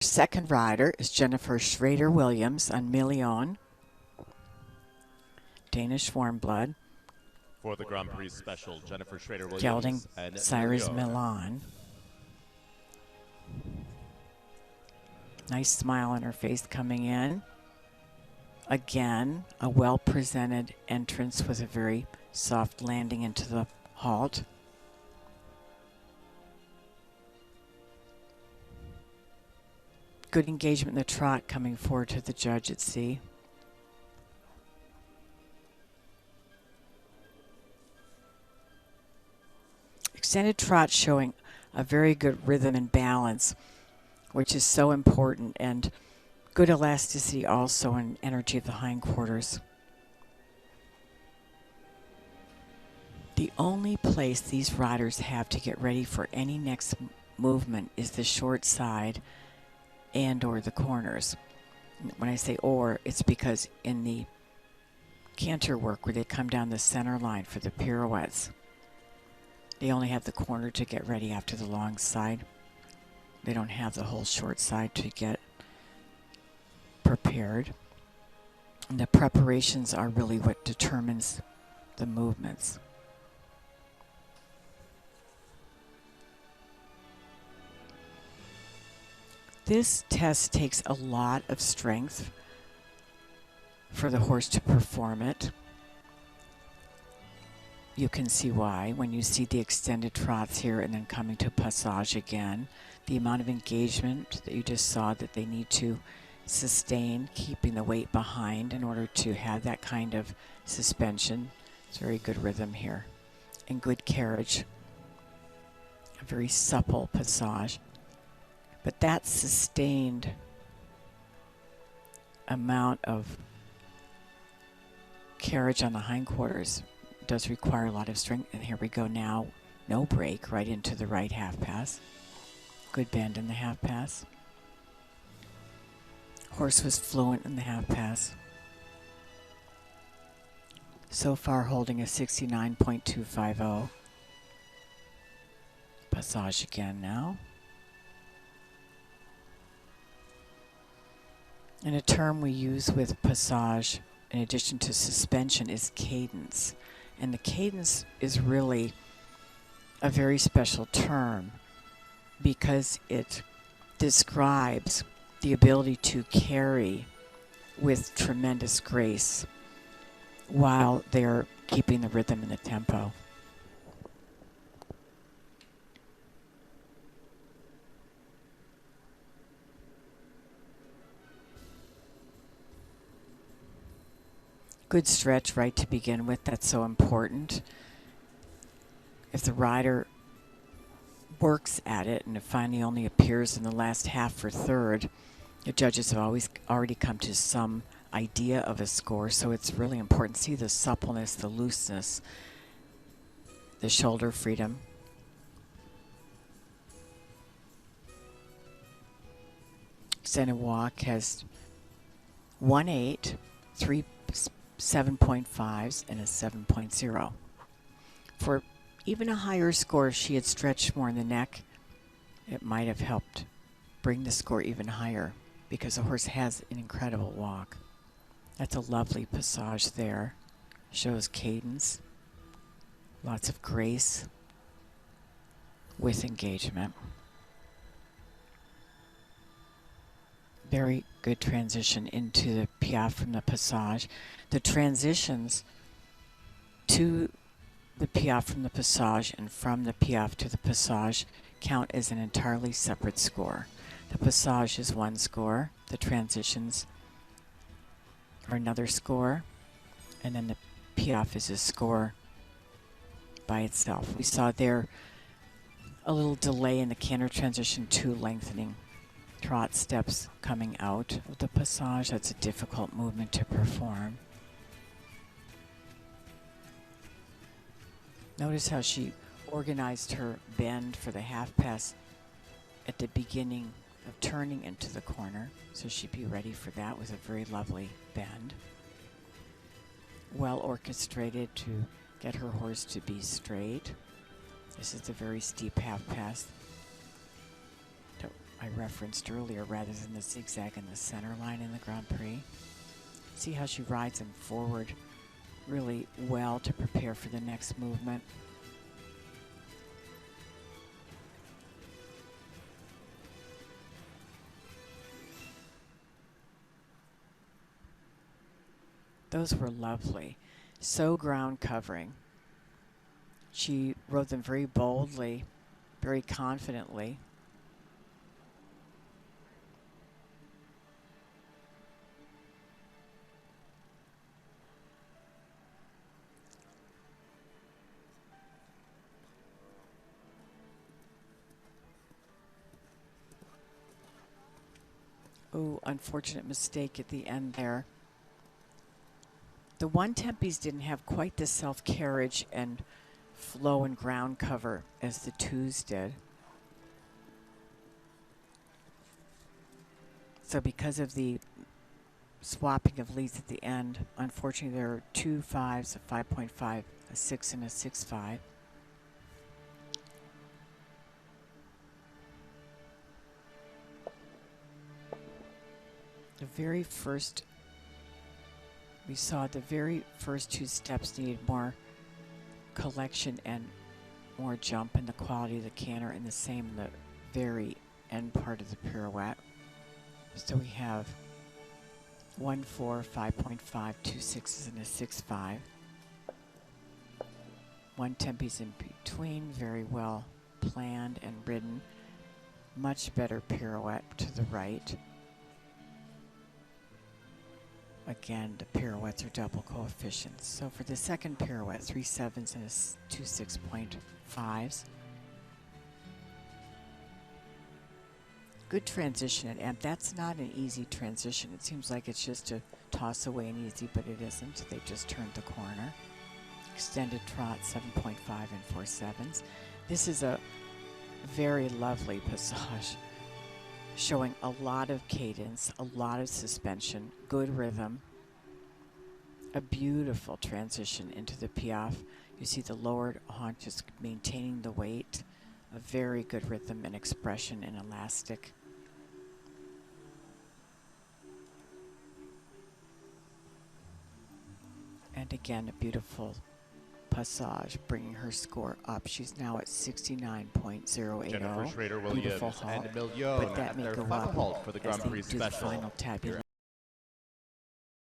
Second rider is Jennifer Schrader-Williams and Millione, Danish warm blood. For the Grand Prix special, Jennifer Schrader-Williams Gelding and Cyrus Millione. Milan. Nice smile on her face coming in. Again, a well-presented entrance with a very soft landing into the halt. Good engagement in the trot coming forward to the judge at sea. Extended trot showing a very good rhythm and balance, which is so important, and good elasticity also and energy of the hindquarters. The only place these riders have to get ready for any next movement is the short side and or the corners. When I say or, it's because in the canter work where they come down the center line for the pirouettes, they only have the corner to get ready after the long side. They don't have the whole short side to get prepared. And the preparations are really what determines the movements. This test takes a lot of strength for the horse to perform it. You can see why when you see the extended trots here and then coming to passage again. The amount of engagement that you just saw that they need to sustain, keeping the weight behind in order to have that kind of suspension. It's very good rhythm here and good carriage. A very supple passage. But that sustained amount of carriage on the hindquarters does require a lot of strength. And here we go now. No break, right into the right half pass. Good bend in the half pass. Horse was fluent in the half pass. So far holding a 69.250. Passage again now. And a term we use with passage in addition to suspension is cadence. And the cadence is really a very special term because it describes the ability to carry with tremendous grace while they're keeping the rhythm and the tempo. Good stretch right to begin with. That's so important. If the rider works at it and it finally only appears in the last half or third, the judges have already come to some idea of a score, so it's really important to see the suppleness, the looseness, the shoulder freedom. Extended walk has 1.8, 3 7.5s and a 7.0. For even a higher score, if she had stretched more in the neck, it might have helped bring the score even higher because the horse has an incredible walk. That's a lovely passage there. Shows cadence, lots of grace with engagement. Very good transition into the piaffe from the passage. The transitions to the piaffe from the passage and from the piaffe to the passage count as an entirely separate score. The passage is one score, the transitions are another score, and then the piaffe is a score by itself. We saw there a little delay in the canter transition to lengthening. Trot steps coming out of the passage. That's a difficult movement to perform. Notice how she organized her bend for the half pass at the beginning of turning into the corner, so she'd be ready for that with a very lovely bend. Well orchestrated to get her horse to be straight. This is a very steep half pass. I referenced earlier, rather than the zigzag in the center line in the Grand Prix. See how she rides him forward really well to prepare for the next movement. Those were lovely. So ground covering. She rode them very boldly, very confidently. Oh, unfortunate mistake at the end there. The one-tempies didn't have quite the self-carriage and flow and ground cover as the twos did. So because of the swapping of leads at the end, unfortunately there are 2 5s, a 5.5, a 6, and a 6.5. The very first, we saw the very first 2 steps needed more collection and more jump in the quality of the canter, and the same in the very end part of the pirouette. So we have 1 4, 5.5, 2 6s, and a 6.5. 1 tempies in between, very well planned and ridden. Much better pirouette to the right. Again, the pirouettes are double coefficients. So for the second pirouette, 3 7s and 2 6.5s. Good transition, and that's not an easy transition. It seems like it's just to toss away and easy, but it isn't. They just turned the corner. Extended trot, 7.5 and 4 7s. This is a very lovely passage, showing a lot of cadence, a lot of suspension, good rhythm, a beautiful transition into the piaffe. You see the lowered haunches maintaining the weight, a very good rhythm and expression and elastic. And again, a beautiful passage, bringing her score up. She's now at 69.080. Jennifer Schrader-Williams Beautiful halt, and Millione but that at may their go final up halt for the as Grand they Prix do the special. final tabulation.